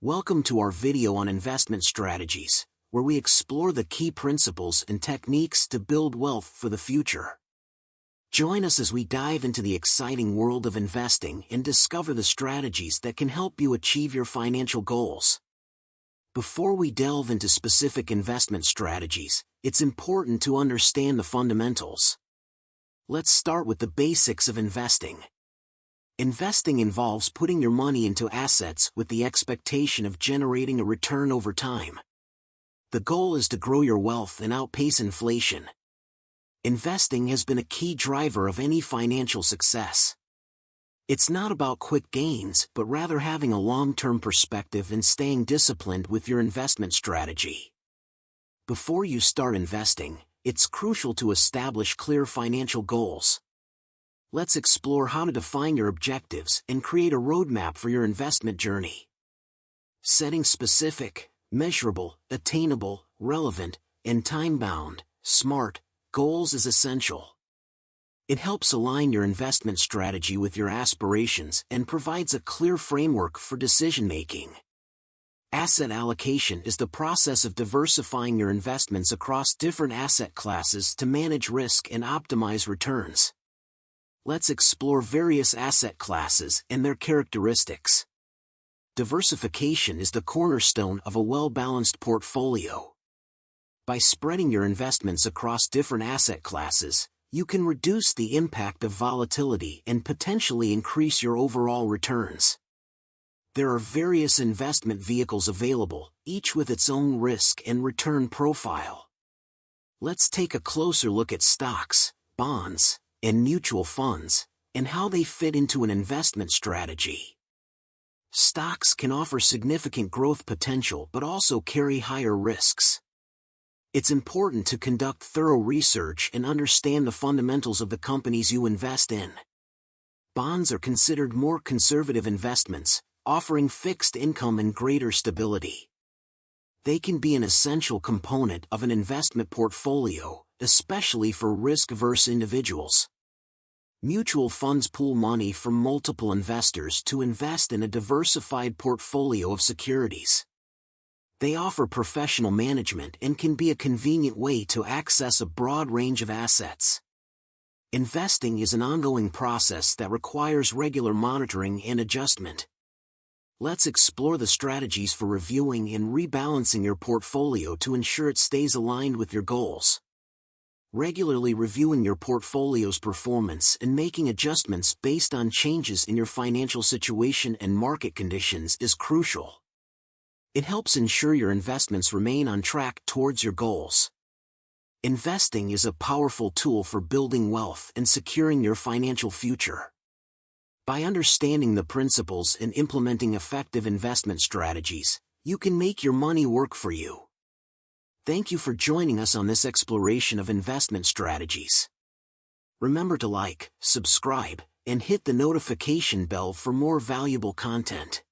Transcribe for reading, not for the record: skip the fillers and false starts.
Welcome to our video on investment strategies, where we explore the key principles and techniques to build wealth for the future. Join us as we dive into the exciting world of investing and discover the strategies that can help you achieve your financial goals. Before we delve into specific investment strategies, it's important to understand the fundamentals. Let's start with the basics of investing. Investing involves putting your money into assets with the expectation of generating a return over time. The goal is to grow your wealth and outpace inflation. Investing has been a key driver of any financial success. It's not about quick gains, but rather having a long-term perspective and staying disciplined with your investment strategy. Before you start investing, it's crucial to establish clear financial goals. Let's explore how to define your objectives and create a roadmap for your investment journey. Setting specific, measurable, attainable, relevant, and time-bound, SMART, goals is essential. It helps align your investment strategy with your aspirations and provides a clear framework for decision-making. Asset allocation is the process of diversifying your investments across different asset classes to manage risk and optimize returns. Let's explore various asset classes and their characteristics. Diversification is the cornerstone of a well-balanced portfolio. By spreading your investments across different asset classes, you can reduce the impact of volatility and potentially increase your overall returns. There are various investment vehicles available, each with its own risk and return profile. Let's take a closer look at stocks, bonds, and mutual funds, and how they fit into an investment strategy. Stocks can offer significant growth potential but also carry higher risks. It's important to conduct thorough research and understand the fundamentals of the companies you invest in. Bonds are considered more conservative investments, offering fixed income and greater stability. They can be an essential component of an investment portfolio, especially for risk-averse individuals. Mutual funds pool money from multiple investors to invest in a diversified portfolio of securities. They offer professional management and can be a convenient way to access a broad range of assets. Investing is an ongoing process that requires regular monitoring and adjustment. Let's explore the strategies for reviewing and rebalancing your portfolio to ensure it stays aligned with your goals. Regularly reviewing your portfolio's performance and making adjustments based on changes in your financial situation and market conditions is crucial. It helps ensure your investments remain on track towards your goals. Investing is a powerful tool for building wealth and securing your financial future. By understanding the principles and implementing effective investment strategies, you can make your money work for you. Thank you for joining us on this exploration of investment strategies. Remember to like, subscribe, and hit the notification bell for more valuable content.